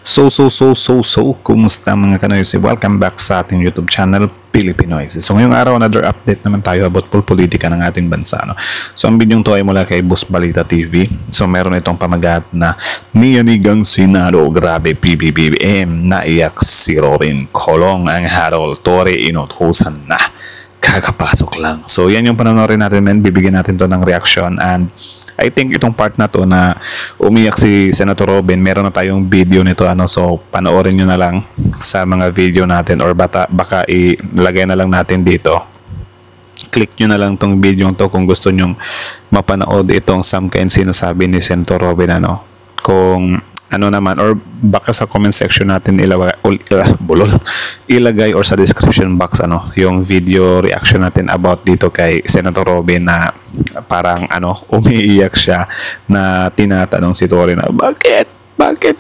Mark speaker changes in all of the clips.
Speaker 1: Kumusta mga kanoysi? Welcome back sa ating YouTube channel, Pilipinoids. So ngayong araw, another update naman tayo about politika ng ating bansa. No? So ang bidyong to ay mula kay Boss Balita TV. So meron itong pamagat na niyanigang Senado, grabe PBBM, naiyak si Robin Colong, ang Harold Torre, inutusan na. Kakapasok lang. So yan yung panonorin natin and bibigyan natin to ng reaction, and I think itong part na to na umiyak si Senator Robin, meron na tayong video nito, so panoorin nyo na lang sa mga video natin, or baka ilagay na lang natin dito. Click nyo na lang tong video to kung gusto nyong mapanood itong samkain sinasabi ni Senator Robin, kung ano naman, or baka sa comment section natin ilagay or sa description box yung video reaction natin about dito kay Senator Robin, na parang umiiyak siya na tinatanong si Torre na bakit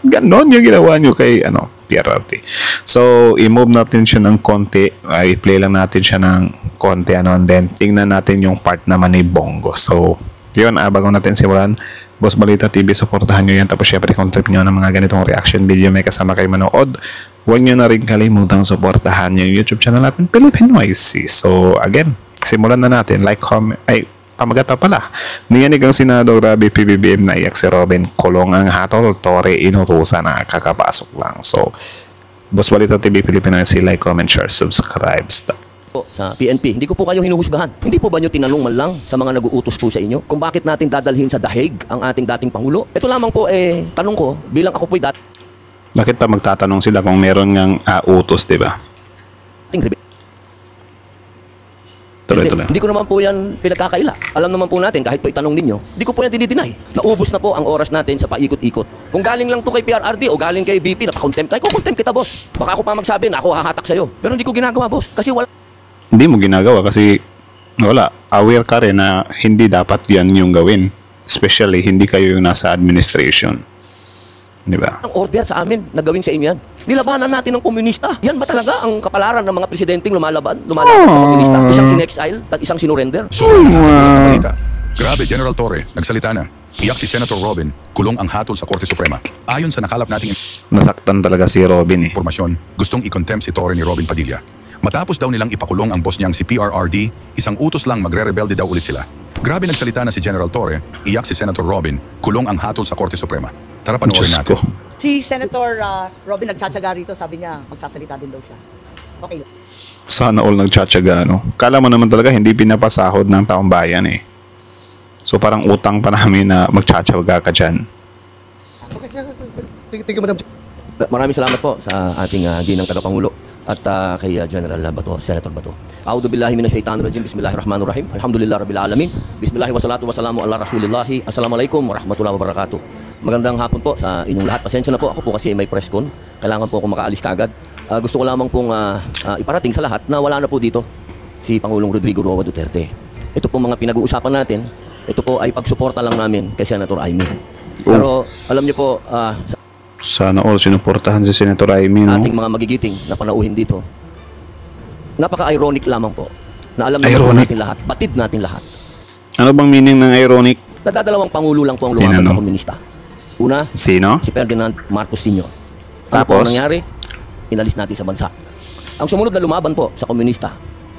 Speaker 1: ganon yung ginawa nyo kay PRRT. So i-move natin siya ng konti, i-play lang natin siya ng konti, and then tingnan natin yung part naman ni Bongo. So yun, bago natin simulan, Boss Balita TV, supportahan nyo yan. Tapos syempre, kung trip nyo ng mga ganitong reaction video, may kasama kayo manood, huwag nyo na rin kalimutang supportahan yung YouTube channel natin, Pilipinoids. So again, simulan na natin. Like, comment, pamagata pala. Niyanigang Senado, grabe PBBM, naiyak si Robin Colong, ang Harold Torre, inutusan na, kakapasok lang. So Boss Balita TV, Pilipinoids, like, comment, share, subscribe, stop.
Speaker 2: Sa PNP, hindi ko po kayo hinuhusgahan. Hindi po ba nyo tinanong man lang sa mga nag-uutos po sa inyo kung bakit natin dadalhin sa dahig ang ating dating Pangulo? Ito lamang po tanong ko, bilang ako po'y
Speaker 1: bakit pa magtatanong sila kung meron ngang utos, diba? Tuloy.
Speaker 2: Hindi ko naman po yan pinagkakaila. Alam naman po natin, kahit po itanong ninyo, hindi ko po yan dinideny. Naubos na po ang oras natin sa paikot-ikot. Kung galing lang to kay PRRD o galing kay BP, napakontempt tayo, kukontempt kita, boss. Baka ako pa magsabi na ako hahatak sa'yo. Pero hindi ko ginagawa, boss. Kasi wala.
Speaker 1: Hindi mo ginagawa kasi wala. Aware ka rin na hindi dapat yan yung gawin. Especially, hindi kayo yung nasa administration. Di ba?
Speaker 2: Ang order sa amin na gawin sa inyo yan. Nilabanan natin ng komunista. Yan ba talaga ang kapalaran ng mga presidenteng lumalaban sa komunista? Isang in-exile at isang sinurrender?
Speaker 3: Grabe, General Torre, nagsalita na. Iyak si Senator Robin, kulong ang hatol sa Korte Suprema. Ayon sa nakalap nating
Speaker 1: nasaktan talaga si Robin
Speaker 3: impormasyon, gustong i-contempt si Torre ni Robin Padilla. Matapos daw nilang ipakulong ang boss niyang si PRRD, isang utos lang magre-rebelde daw ulit sila. Grabe, nagsalita na si General Torre, iyak si Senator Robin, kulong ang hatol sa Korte Suprema. Tara, panoorin natin.
Speaker 4: Si Senator Robin nagtsatsaga rito, sabi niya magsasalita din daw siya. Okay lang.
Speaker 1: Sana all nagtsatsaga, Kala mo naman talaga hindi pinapasahod ng taong bayan So parang utang pa namin na magtsatsaga ka dyan.
Speaker 4: Thank you, Madam.
Speaker 2: Maraming salamat po sa ating ginang tagapangulo at kay General Bato, Senator Bato. A'udhu billahi minasyaitanir rajim. Bismillahirrahmanirrahim. Alhamdulillahi rabbil alamin. Bismillahi wassalatu wassalamu ala rasulillahi. Assalamualaikum warahmatullahi wabarakatuh. Magandang hapon po sa inyong lahat. Pasensya na po, ako po kasi may press con. Kailangan po ako makaalis kaagad. Gusto ko lamang pong iparating sa lahat na wala na po dito si Pangulong Rodrigo Roa Duterte. Ito po mga pinag-uusapan natin. Ito po ay pagsuporta lang namin kay Senator Amy. Pero alam niyo po,
Speaker 1: sana all sinuportahan si Senator Amy,
Speaker 2: ating mga magigiting na panauhin dito. Napaka-ironic lamang po na alam natin lahat, batid natin lahat.
Speaker 1: Ano bang meaning ng ironic?
Speaker 2: Nadadalawang pangulo lang po ang lumaban sa komunista. Una,
Speaker 1: sino?
Speaker 2: Si Ferdinand Marcos Sr.
Speaker 1: Tapos,
Speaker 2: ang nangyari, inalis natin sa bansa. Ang sumunod na lumaban po sa komunista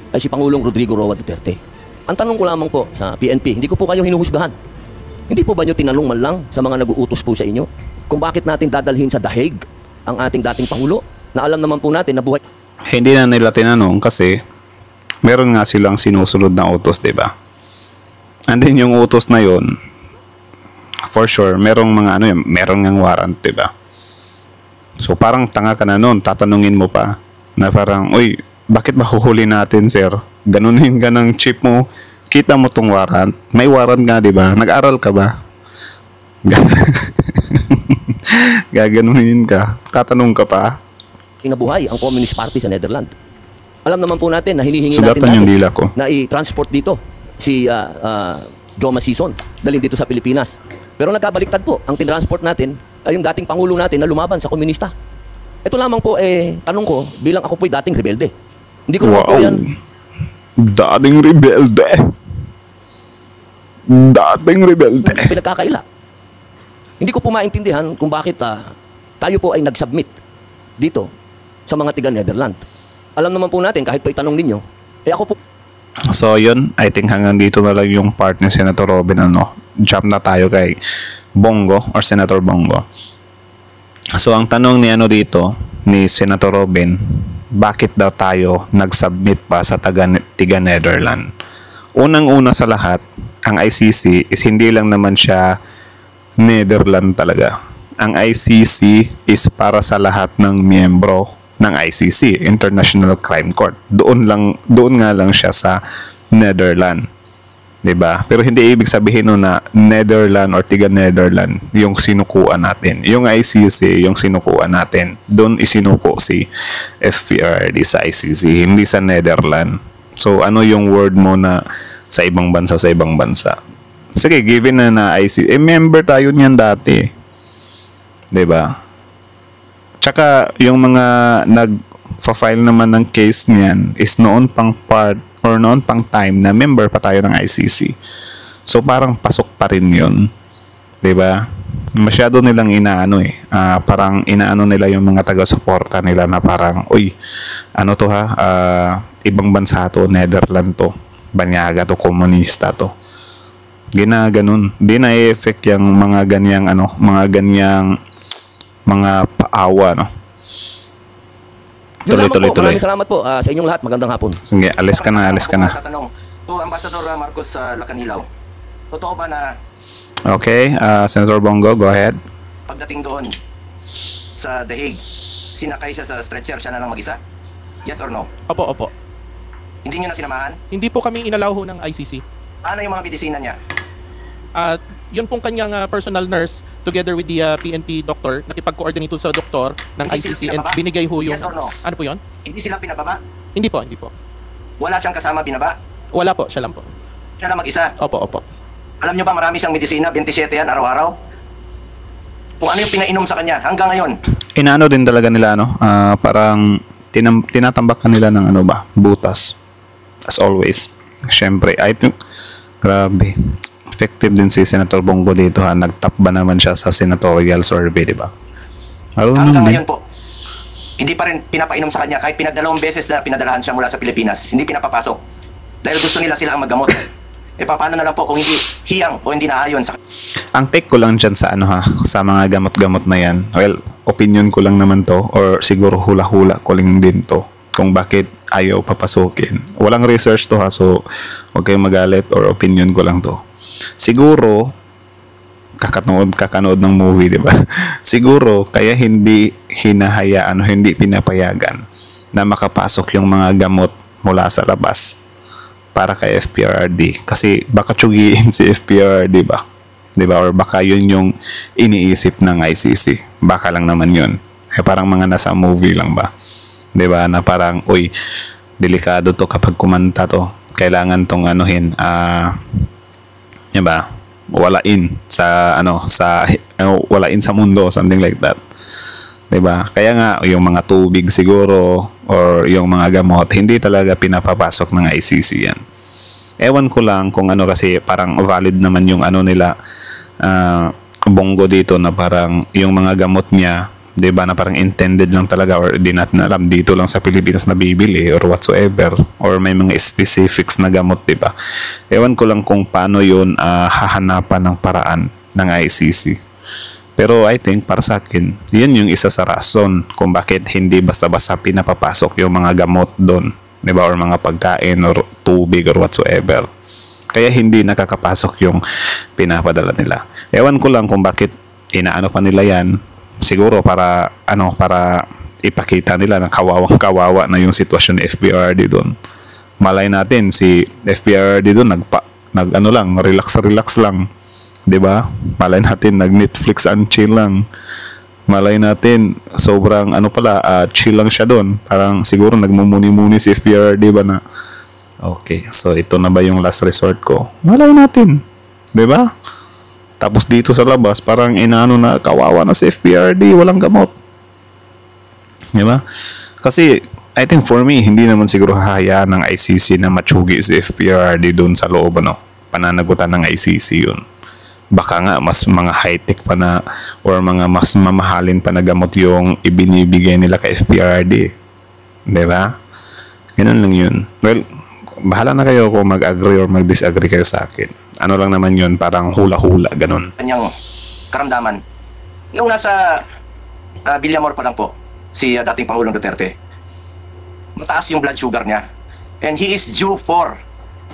Speaker 2: ay si Pangulong Rodrigo Roa Duterte. Ang tanong ko lamang po sa PNP, hindi ko po kayo hinuhusgahan. Hindi po ba nyo tinanong man lang sa mga nag-uutos po sa inyo kung bakit natin dadalhin sa dahig ang ating dating Pangulo, na alam naman po natin na buhay?
Speaker 1: Hindi na nila tinanong kasi meron nga silang sinusunod na utos, diba? And then yung utos na yon, for sure, merong mga meron ngang warrant, diba? So parang tanga ka na nun, tatanungin mo pa na parang, uy, bakit ba huhuli natin, sir? Ganunin ka ng chief mo, kita mo tong warrant, may warrant nga, diba? Nag-aral ka ba? Gaganunin ka, tatanong ka pa.
Speaker 2: Nabuhay ang Communist Party sa Netherlands. Alam naman po natin na hinihingi
Speaker 1: natin yung dila ko
Speaker 2: na i-transport dito si Joma Sison, dalhin dito sa Pilipinas. Pero nagkabaliktad po, ang tinransport natin ay yung dating Pangulo natin na lumaban sa komunista. Ito lamang po tanong ko, bilang ako po'y dating rebelde. Hindi ko po yan.
Speaker 1: Dating rebelde. Dating rebelde.
Speaker 2: Pinagkakaila. Hindi ko po maintindihan kung bakit tayo po ay nag-submit dito sa mga tiga Netherlands. Alam naman po natin, kahit po itanong ninyo, ako po.
Speaker 1: So yun, I think hanggang dito na lang yung part ni Senator Robin. Jump na tayo kay Bongo or Senator Bongo. So ang tanong ni dito ni Senator Robin, bakit daw tayo nag-submit pa sa tiga Netherlands? Unang-una sa lahat, ang ICC is hindi lang naman siya Netherlands talaga. Ang ICC is para sa lahat ng miyembro ng ICC, International Crime Court. Doon nga lang siya sa Netherlands. 'Di ba? Pero hindi ibig sabihin no na Netherlands or tiga Netherlands yung sinukuan natin. Yung ICC yung sinukuan natin. Doon isinuko si FPRD sa ICC, hindi sa Netherlands. So ano yung word mo na sa ibang bansa Sige, given na ICC, member tayo niyan dati. 'Di ba? Tsaka yung mga nag-file naman ng case niyan is noon pang part or noon pang time na member pa tayo ng ICC. So parang pasok pa rin 'yun. 'Di ba? Masyado nilang inaano parang inaano nila yung mga taga-suporta nila na parang, uy, ano to ha? Ibang bansa to, Netherlands to. Banyaga to, komunista to. Ginaganon. Di na-effect yung mga ganyang mga paawa, no?
Speaker 2: Yun lamang
Speaker 1: Tuloy.
Speaker 2: po. Maraming salamat po sa inyong lahat. Magandang hapon.
Speaker 1: Sige, alis ka na.
Speaker 2: Tatanong, Ambassador Marcos Lacanilaw, totoo ba na
Speaker 1: Okay, Senator Bongo, go ahead.
Speaker 2: pagdating doon sa The Hague, sinakay siya sa stretcher, siya na lang mag-isa? Yes or no?
Speaker 5: Opo.
Speaker 2: Hindi niyo na sinamahan?
Speaker 5: Hindi po kami inalaw ho ng ICC.
Speaker 2: Ano yung mga medisina niya?
Speaker 5: At yun pong kanyang personal nurse together with the PNP doctor, nakipag-coordinate sa doktor ng
Speaker 2: Hindi
Speaker 5: ICC
Speaker 2: sila
Speaker 5: and
Speaker 2: pinababa?
Speaker 5: binigay ho yung...
Speaker 2: Yes or no?
Speaker 5: Ano po yun?
Speaker 2: Hindi sila pinababa?
Speaker 5: Hindi po.
Speaker 2: Wala siyang kasama binaba?
Speaker 5: Wala po, siya lang po.
Speaker 2: Siya na mag-isa?
Speaker 5: Opo.
Speaker 2: Alam niyo ba marami siyang medisina? 27 yan araw-araw? Kung ano yung pinainom sa kanya hanggang ngayon?
Speaker 1: Inaano din talaga nila, parang tinatambakan nila ng butas. As always. Siyempre, I think, grabe. Effective din si Senator Bongo dito ha. Nagtap ba naman siya sa senatorial survey, di ba?
Speaker 2: Hanggang ngayon po, hindi pa rin pinapainom sa kanya kahit pinadalawang beses na pinadalahan siya mula sa Pilipinas. Hindi pinapapasok. Dahil gusto nila sila ang maggamot. Paano na lang po kung hindi hiyang o hindi naayon sa...
Speaker 1: Ang take ko lang dyan sa sa mga gamot-gamot na yan. Well, opinion ko lang naman to or siguro hula-hula ko lang din to kung bakit ayaw papasukin. Walang research to ha, so huwag kayong magalit or opinion ko lang to. Siguro, kakanood ng movie, di ba? Siguro, kaya hindi hinahayaan o hindi pinapayagan na makapasok yung mga gamot mula sa labas para kay FPRD. Kasi baka tsugiin si FPRD ba? Di ba? Or baka yun yung iniisip ng ICC. Baka lang naman yun. Parang mga nasa movie lang ba? Di ba? Na parang, uy, delikado to kapag kumanta to. Kailangan tong di ba? Walain sa walain sa mundo, something like that. 'Di ba? Kaya nga yung mga tubig siguro or yung mga gamot hindi talaga pinapapasok ng ICC yan. Ewan ko lang kung kasi parang valid naman yung nila Bongo dito na parang yung mga gamot niya, 'di ba, na parang intended lang talaga or di natin alam dito lang sa Pilipinas na bibili or whatsoever or may mga specifics na gamot, 'di ba? Ewan ko lang kung paano 'yun hahanapan ng paraan ng ICC. Pero I think para sa akin, 'yun yung isa sa rason kung bakit hindi basta-basta pinapapasok yung mga gamot doon, 'di ba, or mga pagkain or tubig or whatsoever. Kaya hindi nakakapasok yung pinapadala nila. Ewan ko lang kung bakit inaano pa nila 'yan. Siguro para ipakita nila na kawawang-kawawa na yung sitwasyon ni FPRD doon. Malay natin si FPRD doon relax lang, 'di ba? Malay natin nag-Netflix and chill lang. Malay natin sobrang chill lang siya doon. Parang siguro nagmumuni-muni si FPRD ba na okay, so ito na ba yung last resort ko? Malay natin, 'di ba? Tapos dito sa labas, parang na kawawa na si FPRD, walang gamot. Di ba? Kasi, I think for me, hindi naman siguro hahayaan ng ICC na matsugi si FPRD doon sa loob, pananagutan ng ICC yun. Baka nga mas mga high-tech pa na or mga mas mamahalin pa na gamot yung ibinibigay nila kay FPRD. Di ba? Ganun lang yun. Well, bahala na kayo kung mag-agree or mag-disagree kayo sa akin. Ano lang naman yun, parang hula-hula, ganun.
Speaker 6: Kanyang karamdaman. Yung nasa Villamor pa lang po, si dating Pangulong Duterte, mataas yung blood sugar niya. And he is due for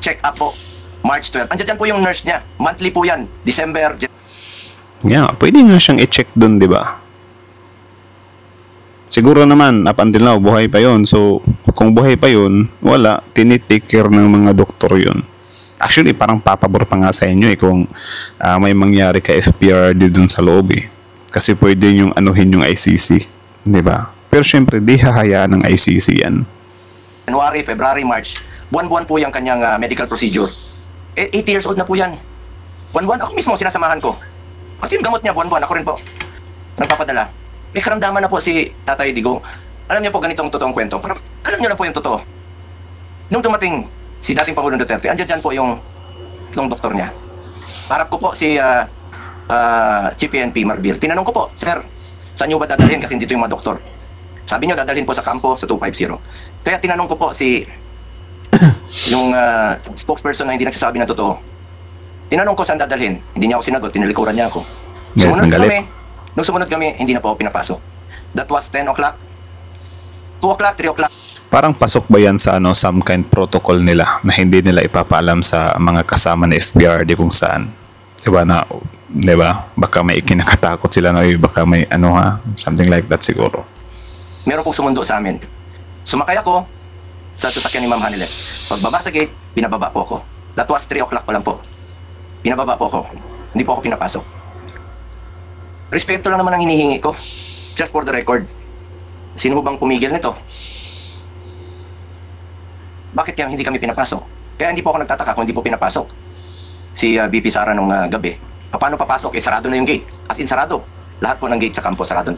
Speaker 6: check-up po, March 12. Andiyan po yung nurse niya. Monthly po yan. December.
Speaker 1: Yeah, pwede nga siyang i-check dun, di ba? Siguro naman, up until now, buhay pa yun. So, kung buhay pa yun, wala, tinitake care ng mga doktor yun. Actually, parang papabor pa nga sa inyo kung may mangyari kay FPRD dun sa loob Kasi pwede yung anuhin yung ICC, di ba? Pero syempre, di hahayaan ng ICC yan.
Speaker 6: January, February, March. Buwan-buwan po yung kanyang medical procedure. 80 years old na po yan. Buwan-buwan, ako mismo sinasamahan ko. Pati yung gamot niya, buwan-buwan, ako rin po. Nagpapadala. May karamdaman na po si Tatay Digong. Alam niyo po ganitong totoong kwento. Parang, alam niyo na po yung totoo. Nung dumating si dating Pangulong Duterte, andyan dyan po yung doktor niya. Harap ko po si Chief PNP Marbil. Tinanong ko po, Sir, saan niyo ba dadalhin kasi dito yung mga doktor? Sabi niyo dadalhin po sa kampo sa 250. Kaya tinanong ko po si yung spokesperson na hindi nagsasabi ng totoo. Tinanong ko saan dadalhin. Hindi niya ako sinagot, tinalikuran niya ako. Nung sumunod kami, hindi na po ako pinapasok. That was 10 o'clock, 2 o'clock, 3 o'clock.
Speaker 1: Parang pasok ba yan sa some kind protocol nila na hindi nila ipapaalam sa mga kasama ni FPRD kung saan? Diba na, diba? Baka may ikinakatakot sila na, baka may something like that siguro.
Speaker 6: Meron pong sumundo sa amin. Sumakay ako sa sasakyan ni Ma'am Hanilet. Pagbaba sa gate, binababa po ako. That was 3 o'clock pa lang po. Binababa po ako. Hindi po ako pinapasok. Respeto lang naman ang hinihingi ko. Just for the record. Sino bang pumigil nito? Bakit kaya hindi kami pinapasok? Kaya hindi po ako nagtataka kung hindi po pinapasok si BP Sara nung gabi. Paano papasok? Sarado na yung gate. As in, sarado. Lahat po ng gate sa kampo, sarado.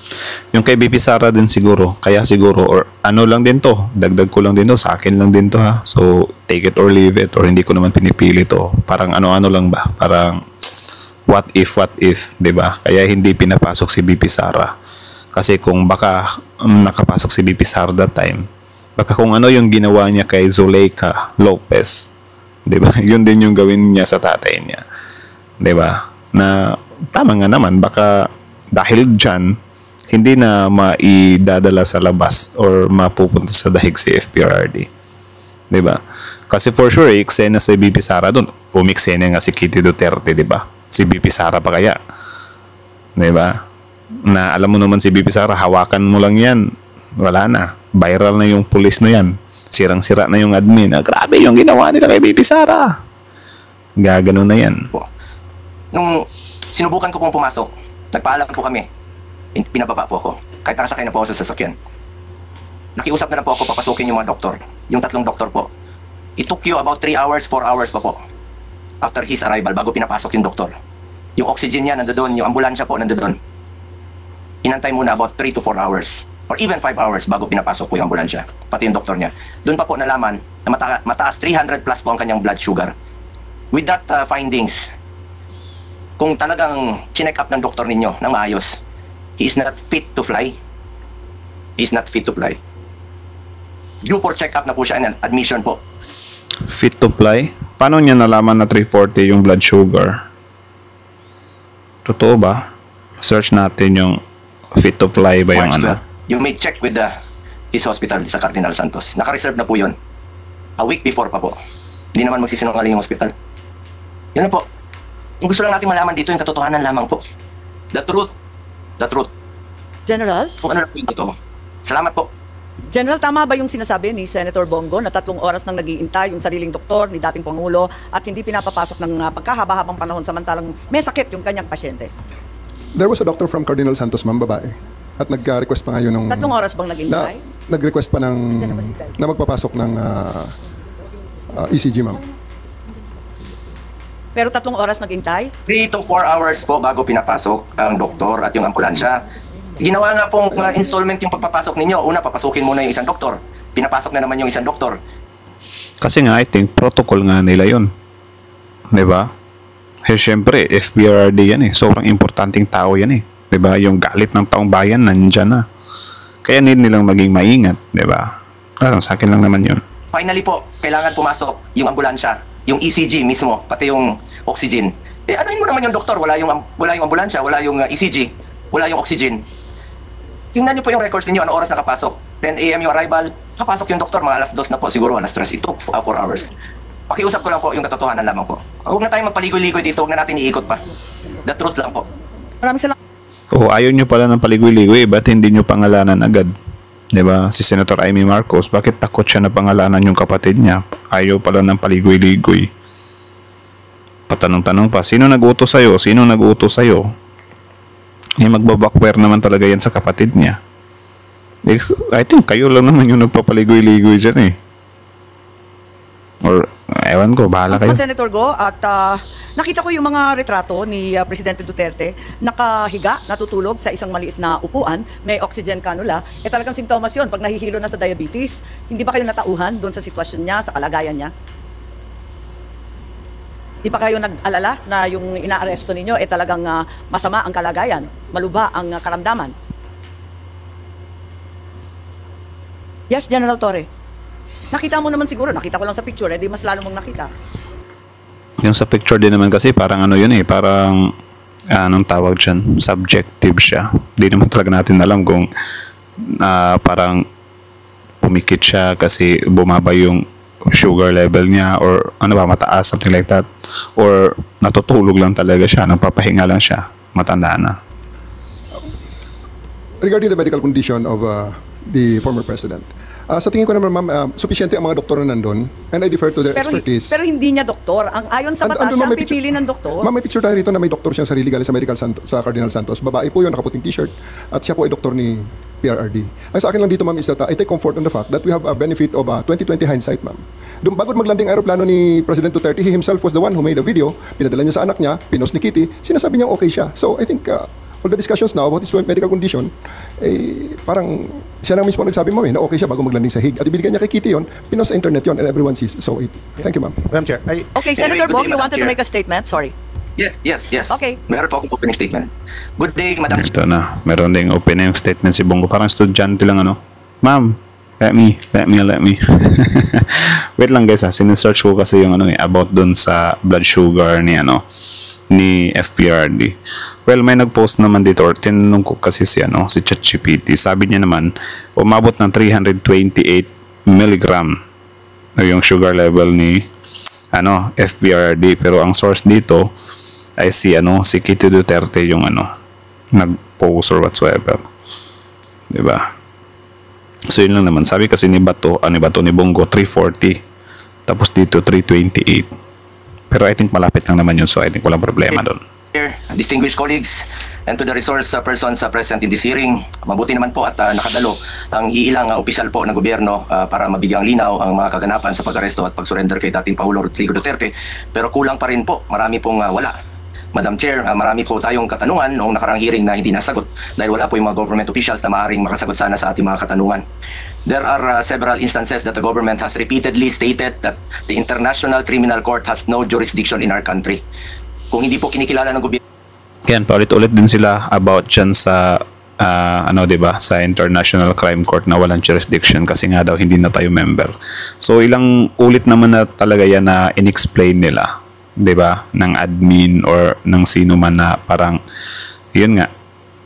Speaker 1: Yung kay BP Sara din siguro. Kaya siguro, or ano lang din to. Dagdag ko lang din to. Sa akin lang din to ha. So, take it or leave it. Or hindi ko naman pinipili to. Parang ano-ano lang ba? Parang what if, diba? Kaya hindi pinapasok si BP Sara. Kasi kung baka nakapasok si BP Sara that time, baka kung ano yung ginawa niya kay Zuleika Lopez, diba? Yun din yung gawin niya sa tatay niya. Diba? Na tama nga naman, baka dahil dyan, hindi na maidadala sa labas or mapupunta sa dahig si FPRD. Diba? Kasi for sure, eksena si BP Sara doon. Umiksena nga si Kitty Duterte, diba? Si BP Sara pa kaya. Diba? Na alam mo naman si BP Sara, hawakan mo lang yan. Wala na. Viral na yung pulis na yan. Sirang-sira na yung admin. Grabe yung ginawa nila kay BP Sara. Gagano na yan.
Speaker 6: Nung sinubukan ko pong pumasok, nagpaalam po kami. Pinababa po ako. Kahit nakasakay na po ako sa sasakyan. Nakiusap na po ako papasukin yung mga doktor. Yung 3 doktor po. It took you about 3 hours, 4 hours pa po. After his arrival, bago pinapasok yung doktor. Yung oxygen niya nandoon, yung ambulansya po nandoon. Inantay muna about 3 to 4 hours. Or even 5 hours bago pinapasok po yung ambulansya. Pati yung doktor niya. Doon pa po nalaman na mataas 300 plus po ang kanyang blood sugar. With that findings, kung talagang chinek up ng doktor ninyo ng maayos, he is not fit to fly. He is not fit to fly. Due for check-up na po siya and admission po.
Speaker 1: Fit to fly? Paano niya nalaman na 340 yung blood sugar? Totoo ba? Search natin yung fit to fly ba yung
Speaker 6: March
Speaker 1: ano?
Speaker 6: 12. You may check with his hospital sa Cardinal Santos. Naka-reserve na po yun. A week before pa po. Hindi naman magsisinungaling yung hospital. Yun na po. Yung gusto lang natin malaman dito yung katotohanan lamang po. The truth. The truth.
Speaker 4: General?
Speaker 6: Kung ano na po yung totoo. Salamat po.
Speaker 4: General, tama ba yung sinasabi ni Senator Bongo na 3 oras nang nag-iintay yung sariling doktor ni dating Pangulo at hindi pinapapasok ng pagkahaba-habang panahon samantalang may sakit yung kanyang pasyente?
Speaker 7: There was a doctor from Cardinal Santos, ma'am, babae. At nag-request pa ngayon ng...
Speaker 4: 3 oras bang nag-iintay?
Speaker 7: Nag-request pa ng... na magpapasok ng ECG, ma'am.
Speaker 4: Pero 3 oras nag-iintay?
Speaker 6: 3 to 4 hours po bago pinapasok ang doktor at yung ambulansya. Ginawa nga pong installment yung pagpapasok ninyo. Una, papasukin muna yung isang doktor. Pinapasok na naman yung isang doktor.
Speaker 1: Kasi nga, I think, protocol nga nila yun. Diba? Eh, syempre, FBRD yan eh. Sobrang importanteng tao yan eh. 'Di ba? Yung galit ng taong bayan nandyan na. Kaya need nilang maging maingat, 'di ba? Parang sa akin lang naman 'yun.
Speaker 6: Finally po, kailangan pumasok yung ambulansya, yung ECG mismo, pati yung oxygen. Eh anuhin mo naman yung doktor, wala yung ambulansya, wala yung ECG, wala yung oxygen. Tingnan niyo po yung records niyo, ano oras nakapasok. 10 a.m. yung arrival, kapasok yung doktor, mga alas 2 na po, siguro alas 3 ito, 4 hours. Pakiusap ko lang po yung katotohanan lamang po. Huwag na tayong magpaligoy-ligoy dito, huwag na natin iikot pa. The truth lang po.
Speaker 4: Maraming salamat.
Speaker 1: Oh, ayaw nyo pala ng paligoy-ligoy, ba't hindi nyo pangalanan agad? 'Di ba? Si Senator Amy Marcos, bakit takot siya na pangalanan yung kapatid niya? Ayaw pala ng paligoy-ligoy. Patanong-tanong pa, sino nag-utos sa'yo? Sino nag-utos sa'yo? Eh, magbabakware naman talaga yan sa kapatid niya. I think kayo lang naman yung nagpapaligoy-ligoy dyan eh. Or, ewan ko, bahala kayo.
Speaker 4: Senator Go, at nakita ko yung mga retrato ni Presidente Duterte, nakahiga, natutulog sa isang maliit na upuan, may oxygen cannula. Eh talagang simptomas yun, pag nahihilo na sa diabetes. Hindi ba kayo natauhan doon sa sitwasyon niya, sa kalagayan niya? Di pa kayo nag-alala na yung inaaresto ninyo eh talagang masama ang kalagayan, maluba ang karamdaman? Yes, General Torre. Nakita mo naman siguro, nakita ko lang sa picture, eh di mas lalo mong nakita.
Speaker 1: Yung sa picture din naman kasi parang ano yun eh, parang anong tawag dyan, subjective siya. Di naman talaga natin alam kung parang pumikit siya kasi bumaba yung sugar level niya or ano ba, mataas, something like that. Or natutulog lang talaga siya, nagpapahinga lang siya, matanda na.
Speaker 7: Regarding the medical condition of the former president, sa tingin ko naman, ma'am, sufisyente ang mga doktor na nandun, and I defer to their expertise.
Speaker 4: Pero hindi niya doktor. Ang ayon sa batas, siya ang pipili ng doktor.
Speaker 7: Ma'am, may picture tayo rito na may doktor siyang sarili galing sa sa Cardinal Santos. Babae po yun, nakaputing t-shirt. At siya po ay doktor ni PRRD. Ang sa akin lang dito, ma'am, is that I take comfort on the fact that we have a benefit of 2020 hindsight, ma'am. Bago maglanding aeroplano ni President Duterte, he himself was the one who made a video, pinadala niya sa anak niya, pinost ni Kitty, sinasabi niya okay siya. So I think all the discussions now about his medical condition, parang siya na mismo nagsabi mo na okay siya bago maglanding sa Hague. At ibigay niya kay Kitty yun, pinost sa internet yun, and everyone sees. So thank you, ma'am.
Speaker 8: Madam Chair,
Speaker 4: Okay, Senator Bong, you wanted to make a statement? Sorry.
Speaker 6: Yes.
Speaker 4: Okay.
Speaker 6: Meron po akong opening statement. Good day, Madam
Speaker 1: Ito na, meron ding opening statement si Bongo. Parang estudyante lang ano. Ma'am, let me. Wait lang guys sinesearch ko kasi yung ano about dun sa blood sugar ni FPRD. Well, may nag-post naman dito or tinanong ko kasi si ChatGPT. Sabi niya naman, umabot ng 328 milligram yung sugar level ni FPRD. Pero ang source dito ay si Kitty Duterte yung nag-post or whatsoever. Diba? So yun lang naman. Sabi kasi ni Bongo 340. Tapos dito 328. Pero I think malapit lang naman yun, so I think walang problema doon.
Speaker 6: Distinguished colleagues and to the resource persons present in this hearing, mabuti naman po at nakadalo ang iilang opisyal po ng gobyerno para mabigyang linaw ang mga kaganapan sa pag-aresto at pag-surrender kay dating Pangulo Rodrigo Duterte. Pero kulang pa rin po, marami pong wala. Madam Chair, marami po tayong katanungan noong nakarang hearing na hindi nasagot dahil wala po yung mga government officials na maaaring makasagot sana sa ating mga katanungan. There are several instances that the government has repeatedly stated that the International Criminal Court has no jurisdiction in our country. Kung hindi po kinikilala ng gobyerno.
Speaker 1: Yan, paulit-ulit din sila about dyan sa diba, sa International Crime Court na walang jurisdiction kasi nga daw hindi na tayo member. So ilang ulit naman na talaga yan na in-explain nila, diba, ng admin or ng sino man na parang yun nga,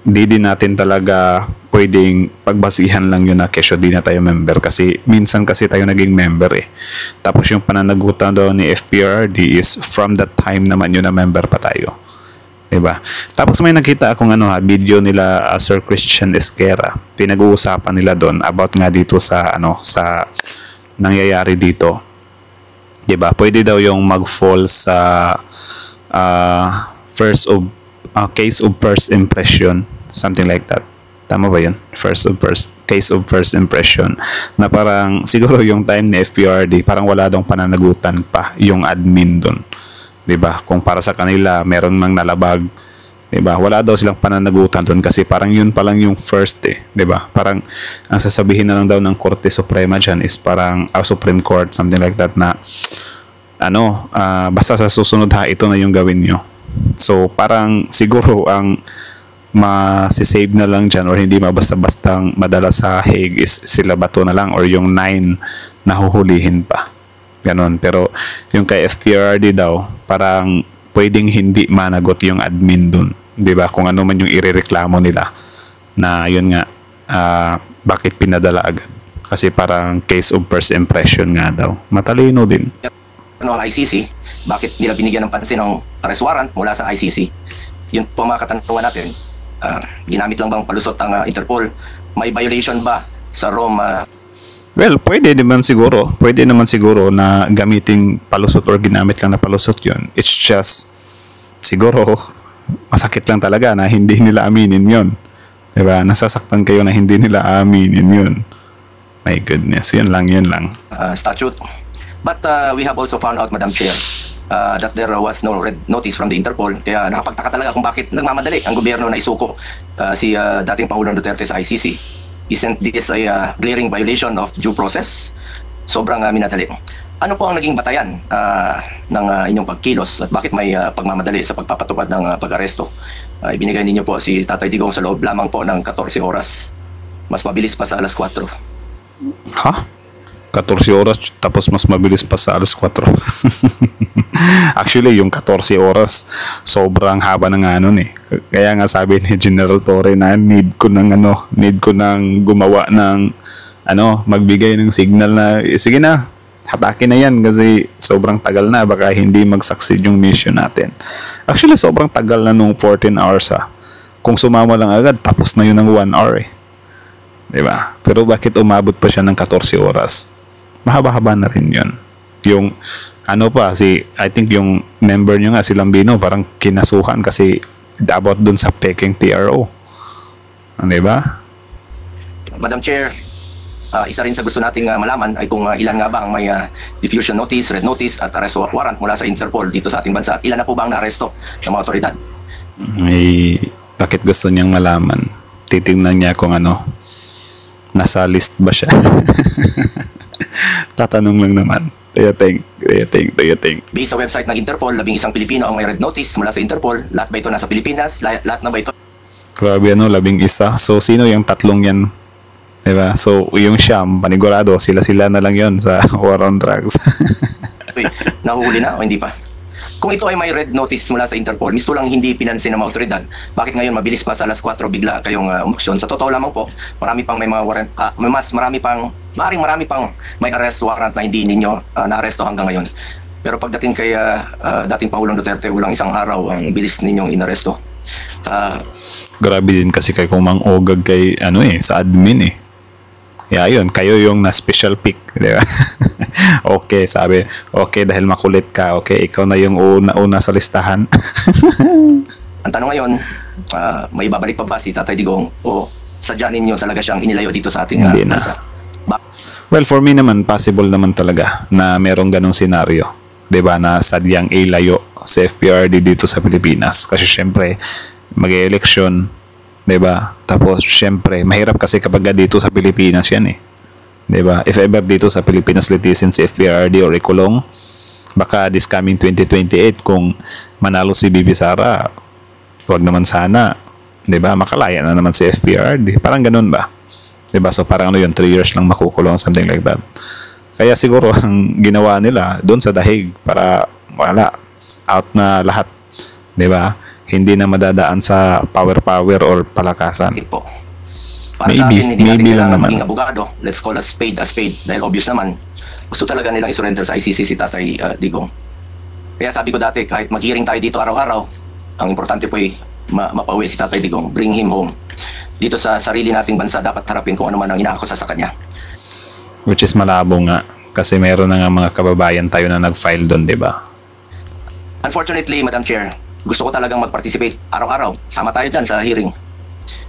Speaker 1: di din natin talaga pwedeng pagbasihan lang yun na kesyo di na tayo member kasi minsan kasi tayo naging member tapos yung pananagutan daw ni FPRD is from that time naman yun na member pa tayo, diba? Tapos may nakita akong video nila Sir Christian Esquera, pinag-uusapan nila doon about nga dito sa sa nangyayari dito, diba? Pwede daw yung mag-fall sa case of first impression, something like that. Tama ba yun? Case of first impression. Na parang siguro yung time ni FPRD, parang wala daw pananagutan pa yung admin doon. Diba? Kung para sa kanila, meron mang nalabag. Diba? Wala daw silang pananagutan doon kasi parang yun pa lang yung first Diba? Parang ang sasabihin na lang daw ng Korte Suprema dyan is parang Supreme Court, something like that na basta sa susunod ha, ito na yung gawin nyo. So parang siguro ang masisave na lang dyan or hindi mabasta-bastang madala sa Hague is sila Bato na lang or yung 9 na huhulihin pa. Ganon. Pero yung kay FPRD daw, parang pwedeng hindi managot yung admin dun. 'Di ba? Kung ano man yung irereklamo nila na yun nga, bakit pinadala agad? Kasi parang case of first impression nga daw. Matalino din.
Speaker 6: Ang ICC, bakit nila binigyan ng pansin ng arrest warrant mula sa ICC? Yun po mga katanungan natin. Ginamit lang bang palusot ang Interpol? May violation ba sa Rome?
Speaker 1: Well, pwede naman siguro. Pwede naman siguro na gamiting palusot or ginamit lang na palusot yun. It's just, siguro, masakit lang talaga na hindi nila aminin yun. Diba? Nasasaktan kayo na hindi nila aminin yun. My goodness, yun lang.
Speaker 6: Statute. But we have also found out, Madam Chair, that there was no red notice from the Interpol. Kaya nakapagtaka talaga kung bakit nagmamadali ang gobyerno na isuko si dating Pangulong Duterte sa ICC. Isn't this a glaring violation of due process? Sobrang minadali. Ano po ang naging batayan ng inyong pagkilos at bakit may pagmamadali sa pagpapatupad ng pag-aresto? Ibinigay ninyo po si Tatay Digong sa loob lamang po ng 14 oras. Mas mabilis pa sa alas 4.
Speaker 1: Ha? 14 oras tapos mas mabilis pa sa alas 4. Actually, yung 14 oras sobrang haba ng eh. Kaya nga sabi ni General Torre na need ko nang gumawa ng magbigay ng signal na sige na, hatakin na yan kasi sobrang tagal na, baka hindi mag-succeed yung mission natin. Actually, sobrang tagal na nung 14 hours ha. Kung sumama lang agad, tapos na yun ng 1 hour eh. Diba? Pero bakit umabot pa siya ng 14 oras? Mahaba-haba na rin yun. Yung I think yung member nyo nga, si Lambino, parang kinasuhan kasi about dun sa Peking TRO. Diba?
Speaker 6: Madam Chair, isa rin sa gusto nating malaman ay kung ilan nga ba ang may diffusion notice, red notice at arrest warrant mula sa Interpol dito sa ating bansa at ilan na po ba ang naaresto ng mga otoridad?
Speaker 1: Bakit gusto niyang malaman? Titingnan niya kung nasa list ba siya. Tatanong lang naman. Do you think?
Speaker 6: Based sa website ng Interpol, 11 Pilipino ang may red notice mula sa Interpol. Lahat ba ito nasa Pilipinas? Lahat na ba ito?
Speaker 1: Grabe 11. So sino yung tatlong yan? Diba? So yung siyam, panigurado, sila na lang yon sa war on drugs.
Speaker 6: Nahuhuli na o hindi pa? Kung ito ay may red notice mula sa Interpol, misto lang hindi pinansin ng mga otoridad, bakit ngayon mabilis pa sa alas 4 bigla kayong umaksyon? Sa totoo lamang po, marami pang may mga warrant, marami pang may arrest warrant na hindi ninyo naaresto hanggang ngayon. Pero pagdating kay dating Pangulong Duterte, walang isang araw ang bilis ninyong inaresto.
Speaker 1: Grabe din kasi kay kumang ogag kay sa admin eh. Yeah, yun, kayo yung na special pick, di ba? Okay, sabi, okay, dahil makulit ka, okay, ikaw na yung una sa listahan.
Speaker 6: Ang tanong ngayon, may babalik pa ba si Tatay Digong o sadya ninyo talaga siyang inilayo dito sa ating
Speaker 1: Hindi na.
Speaker 6: bansa?
Speaker 1: Well, for me naman, possible naman talaga na merong ganong senaryo. Di ba, na sadyang ilayo sa FPRD dito sa Pilipinas. Kasi syempre, mag-election, 'di ba? Tapos syempre, mahirap kasi kapag dito sa Pilipinas 'yan eh. 'Di ba? If ever dito sa Pilipinas litisin si FPRD or ikulong, baka this coming 2028 kung manalo si Bibi Sara, wag naman sana, 'di ba? Makalaya na naman si FPRD. Parang ganoon ba? 'Di ba? So parang 3 years lang makukulong, something like that. Kaya siguro ang ginawa nila doon sa Dahig para wala out na lahat, 'di ba? Hindi na madadaan sa power or palakasan.
Speaker 6: Po. Para sa akin, hindi
Speaker 1: maybe
Speaker 6: natin
Speaker 1: lang
Speaker 6: kailangan
Speaker 1: naman.
Speaker 6: maging abogado. Let's call a spade dahil obvious naman. Gusto talaga nilang isurrender sa ICC si Tatay Digong. Kaya sabi ko dati, kahit mag-hearing tayo dito araw-araw, ang importante po ay mapauwi si Tatay Digong. Bring him home. Dito sa sarili nating bansa, dapat harapin kung ano man ang inaakusa sa kanya.
Speaker 1: Which is malabo nga. Kasi meron na nga mga kababayan tayo na nag-file doon, di ba?
Speaker 6: Unfortunately, Madam Chair, gusto ko talagang mag-participate araw-araw. Sama tayo dyan sa hearing.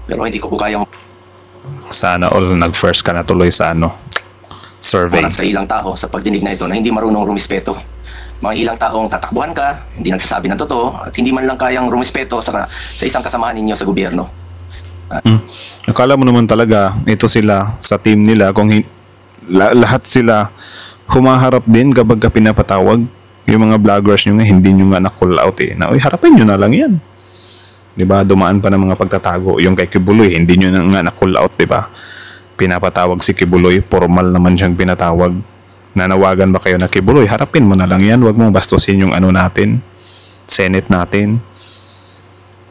Speaker 6: Pero hindi ko po kayang
Speaker 1: Sana all nag-first ka na tuloy sa survey.
Speaker 6: harap sa ilang tao sa pagdinig na ito na hindi marunong rumispeto. Mga ilang taong tatakbuhan ka, hindi nagsasabi ng totoo, at hindi man lang kayang rumispeto sa isang kasamahan ninyo sa gobyerno.
Speaker 1: Akala mo naman talaga, ito sila sa team nila, kung lahat sila humaharap din kapag ka pinapatawag. Yung mga vloggers nyo nga, hindi nyo nga na-call out eh. Na, uy, harapin nyo na lang yan. Diba? Dumaan pa ng mga pagtatago. Yung kay Kibuloy, hindi nyo na nga na-call out, diba? Pinapatawag si Kibuloy, formal naman siyang pinatawag. Nanawagan ba kayo na Kibuloy? Harapin mo na lang yan. Huwag mong bastusin yung ano natin. Senate natin.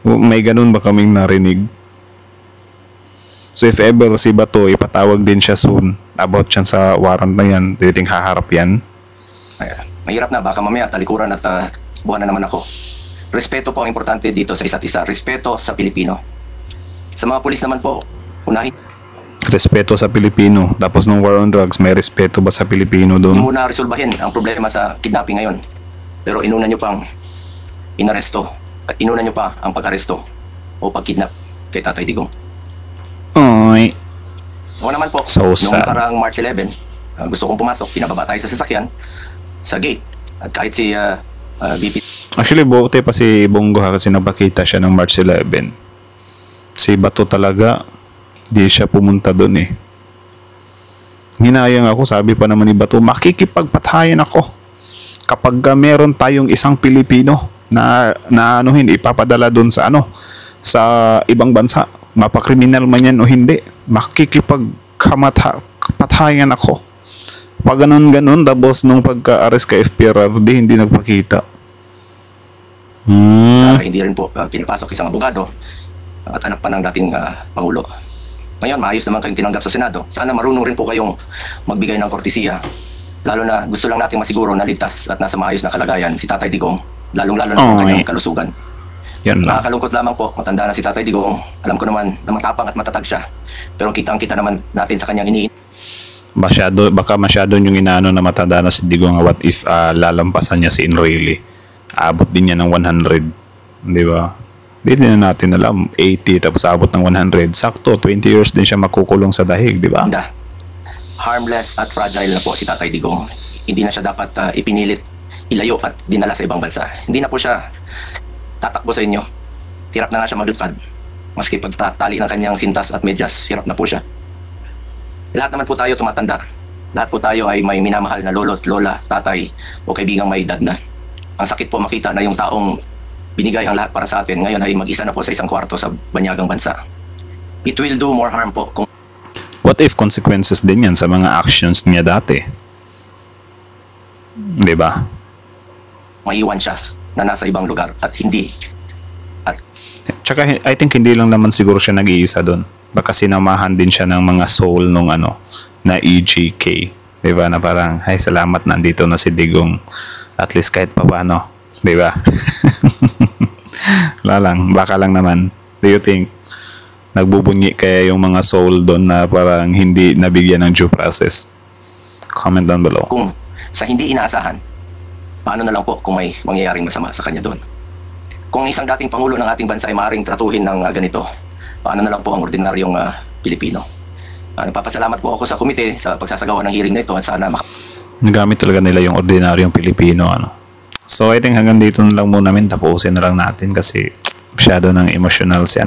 Speaker 1: May ganun ba kaming narinig? So if ever si Bato, ipatawag din siya soon about yan sa warrant na yan, do you think haharap yan?
Speaker 6: Ay, mahirap na, baka mamaya talikuran at buwan na naman ako. Respeto po ang importante dito sa isa't isa. Respeto sa Pilipino. Sa mga pulis naman po, unahin
Speaker 1: Respeto sa Pilipino. Tapos nung war on drugs, may respeto ba sa Pilipino doon?
Speaker 6: muna resolbahin ang problema sa kidnapping ngayon. Pero inuna nyo pang inaresto at inuna nyo pa ang pag-aresto o pag-kidnap kay Tatay Digong.
Speaker 1: Ay.
Speaker 6: O naman po,
Speaker 1: So
Speaker 6: nung
Speaker 1: sad.
Speaker 6: nakarang March 11, gusto kong pumasok, pinababa tayo sa sasakyan, sa gate. At kahit si VP
Speaker 1: Actually, buti pa si Bongo kasi nabakita siya ng March 11. Si Bato talaga, di siya pumunta doon eh. Hinayang ako, sabi pa naman ni Bato, makikipagpatayan ako kapag meron tayong isang Pilipino na anuhin, ipapadala doon sa sa ibang bansa, mapakriminal man yan o hindi, makikipagpatayan ako. Pag ganun, tapos nung pagka-arrest kay FPRRD, hindi nagpakita.
Speaker 6: hindi rin po pinapasok isang abogado at anak pa ng dating Pangulo. Ngayon, maayos naman kayong tinanggap sa Senado. Sana marunong rin po kayong magbigay ng kortesiya. Lalo na gusto lang nating masiguro na ligtas at nasa maayos na kalagayan si Tatay Digong, lalong-lalo na ang kanyang kalusugan.
Speaker 1: Yan lang.
Speaker 6: Nakakalungkot lamang po, matanda na si Tatay Digong. Alam ko naman na matapang at matatag siya. Pero kitang-kita naman natin sa kanyang
Speaker 1: Baka masyado yung inaano na matanda na si Digong. What if lalampasan niya si Enrile? Abot din niya ng 100. Di ba? Hindi na natin alam. 80 tapos abot ng 100. Sakto, 20 years din siya makukulong sa dahig, di ba?
Speaker 6: harmless at fragile na po si Tatay Digong. Hindi na siya dapat ipinilit, ilayo at dinala sa ibang bansa. Hindi na po siya tatakbo sa inyo. Hirap na nga siya maglutad. Maski pagtatali ng kanyang sintas at medyas, hirap na po siya. Lahat naman po tayo tumatanda. Lahat po tayo ay may minamahal na lolo't lola, tatay o kaibigang may edad na. Ang sakit po makita na yung taong binigay ang lahat para sa atin ngayon ay mag-isa na po sa isang kwarto sa banyagang bansa. It will do more harm po kung
Speaker 1: What if consequences din yan sa mga actions niya dati? Di ba?
Speaker 6: maiwan siya na nasa ibang lugar at hindi.
Speaker 1: Tsaka I think hindi lang naman siguro siya nag-iisa doon. Baka sinamahan din siya ng mga soul nung na EGK. Di ba? Na parang, ay salamat nandito na si Digong. At least kahit pa paano. Di ba? Wala lang. Baka lang naman. Do you think nagbubunyi kaya yung mga soul doon na parang hindi nabigyan ng due process? Comment down below.
Speaker 6: Kung sa hindi inaasahan, paano na lang po kung may mangyayaring masama sa kanya doon? Kung isang dating Pangulo ng ating bansa ay maaaring tratuhin ng ganito, paano na lang po ang ordinaryong Pilipino? Nagpapasalamat po ako sa komite sa pagsasagawa ng hearing na ito at sana
Speaker 1: Nagamit talaga nila yung ordinaryong Pilipino. So I think hanggang dito na lang muna namin. Tapusin na lang natin kasi masyado ng emotional si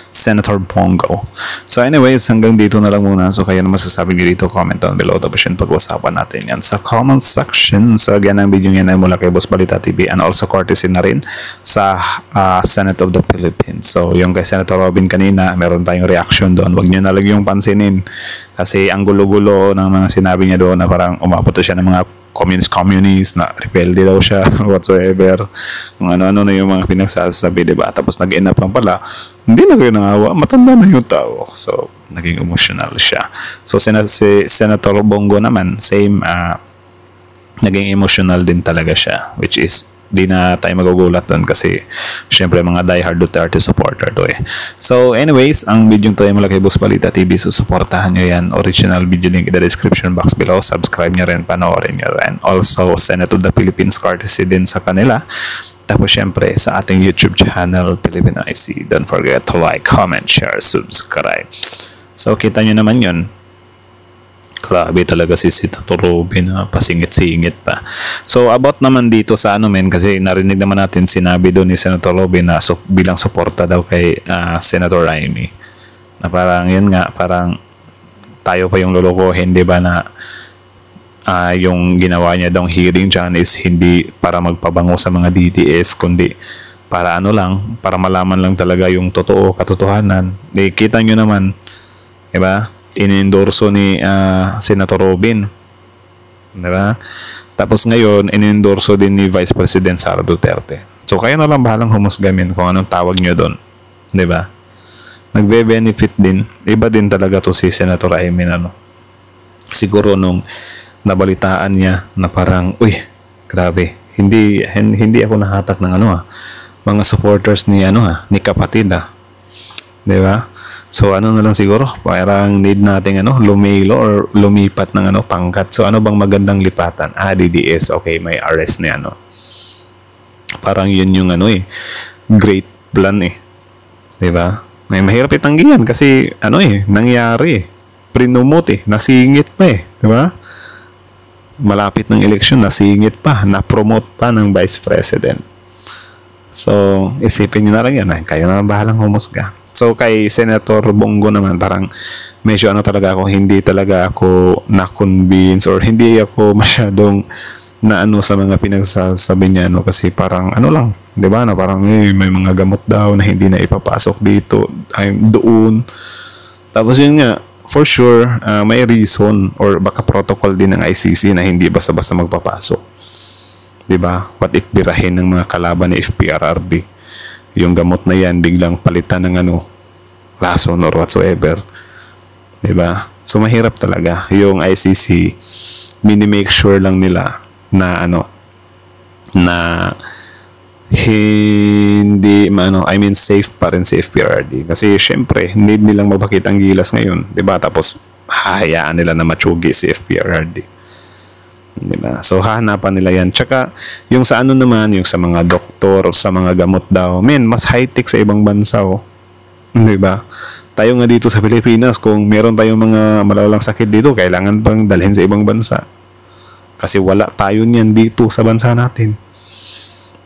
Speaker 1: Senator Bongo. So anyways, hanggang dito na lang muna. So kaya na masasabi niyo dito, comment down below. Tapos yun, pag-usapan natin yan sa comment section. So again, ang video yan ay mula kay Boss Balita TV and also courtesy na rin sa Senate of the Philippines. So yung kay Senator Robin kanina, meron tayong reaction doon. Huwag nyo na lang yung pansinin. Kasi ang gulo-gulo ng mga sinabi niya doon na parang umabot siya ng mga communist na rebelde daw siya whatsoever, kung ano-ano na yung mga pinagsasabi, diba? Tapos nag-end up lang pala, hindi na kayo nangawa, matanda na yung tao. So naging emotional siya. So si Senator Bongo naman, same, naging emotional din talaga siya, which is di na tayo magugulat doon kasi syempre mga diehard Duterte supporter to eh. So anyways, ang video to ay mula kay Boss Balita TV. So supportahan nyo yan. Original video link in the description box below. Subscribe nyo rin, panoorin nyo rin. Also, Senate of the Philippines courtesy din sa kanila. Tapos syempre sa ating YouTube channel, Filipino IC. Don't forget to like, comment, share, subscribe. So kita nyo naman yun. Grabe talaga si Senator Robin, pasingit-singit pa. So about naman dito sa kasi narinig naman natin sinabi doon ni Senator Robin na bilang suporta daw kay Senator Amy. Na parang yun nga, parang tayo pa yung lulukuhin, di ba, na yung ginawa niya daw hearing dyan is hindi para magpabango sa mga DDS, kundi para ano lang, para malaman lang talaga yung totoo, katotohanan. Kita nyo naman, diba? Inendorso ni Senator Robin. Diba? Tapos ngayon, inendorso din ni Vice President Sara Duterte. So, kayo na lang bahalang humusgamin kung anong tawag nyo doon. Diba? Nagbe-benefit din. Iba din talaga to si Senator Amy, siguro nung nabalitaan niya na parang, uy, grabe, hindi ako nahatak ng mga supporters ni ni kapatid, 'di ba? So na lang siguro, parang need nating lumilo or lumipat ng pangkat. So ano bang magandang lipatan? DDS, okay, may arrest ni Parang yun yung great plan 'di ba? May mahirap itanggihan kasi nangyari Prinumot nasingit pa 'di ba? Malapit ng eleksyon, nasingit pa, na-promote pa ng Vice President. So, isipin nyo na lang yan. Kayo na bahalang humusga. So, kay Senator Bongo naman, parang medyo talaga ako, hindi talaga ako na-convince or hindi ako masyadong na sa mga pinagsasabi niya. Kasi parang lang, di ba? Parang may mga gamot daw na hindi na ipapasok dito, doon. Tapos yun nga, for sure, may reason or baka protocol din ng ICC na hindi basta-basta magpapasok. Diba? What if birahin ng mga kalaban ni FPRRD? Yung gamot na yan, biglang palitan ng lason or whatsoever. Diba? So, mahirap talaga. Yung ICC, mini-make sure lang nila na na hindi safe pa rin si FPRRD. Kasi syempre, need nilang mapakitang gilas ngayon. Diba? Tapos, hahayaan nila na matsugi si FPRRD. Diba? So, hahanapan nila yan. Tsaka, yung sa naman, yung sa mga doktor, sa mga gamot daw, mas high-tech sa ibang bansa, Diba? Tayo nga dito sa Pilipinas, kung meron tayong mga malalang sakit dito, kailangan pang dalhin sa ibang bansa. Kasi wala tayo niyan dito sa bansa natin.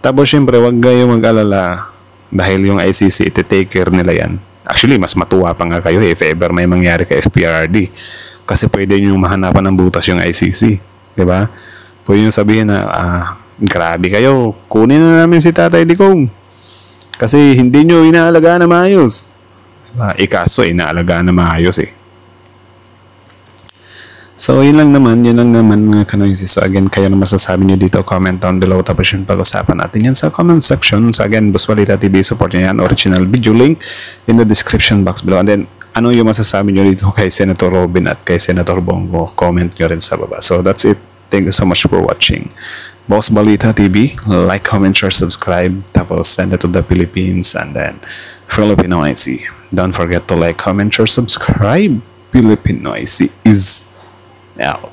Speaker 1: Tapos, syempre, wag kayong mag-alala dahil yung ICC, iti-take care nila yan. Actually, mas matuwa pa nga kayo if ever may mangyari kay FPRRD. Kasi pwede nyo mahanapan ng butas yung ICC. Diba? Pwede nyo sabihin na, grabe kayo, kunin na namin si Tatay Digong. Kasi hindi nyo inaalagaan na maayos. Diba? Ikaso, inaalagaan na maayos So, yun lang naman mga kanoysi. So, again, kayo na masasabi nyo dito, comment down below. Tapos yun, pag-usapan natin yan sa comment section. So, again, Boss Balita TV, support nyo yan. Original video link in the description box below. And then, ano yung masasabi nyo dito kay Senator Robin at kay Senator Bongo? Comment nyo rin sa baba. So, that's it. Thank you so much for watching. Boss Balita TV, like, comment, share, subscribe. Tapos, send it to the Philippines and then Filipinoicy. Don't forget to like, comment, share, subscribe. Filipinoicy is out.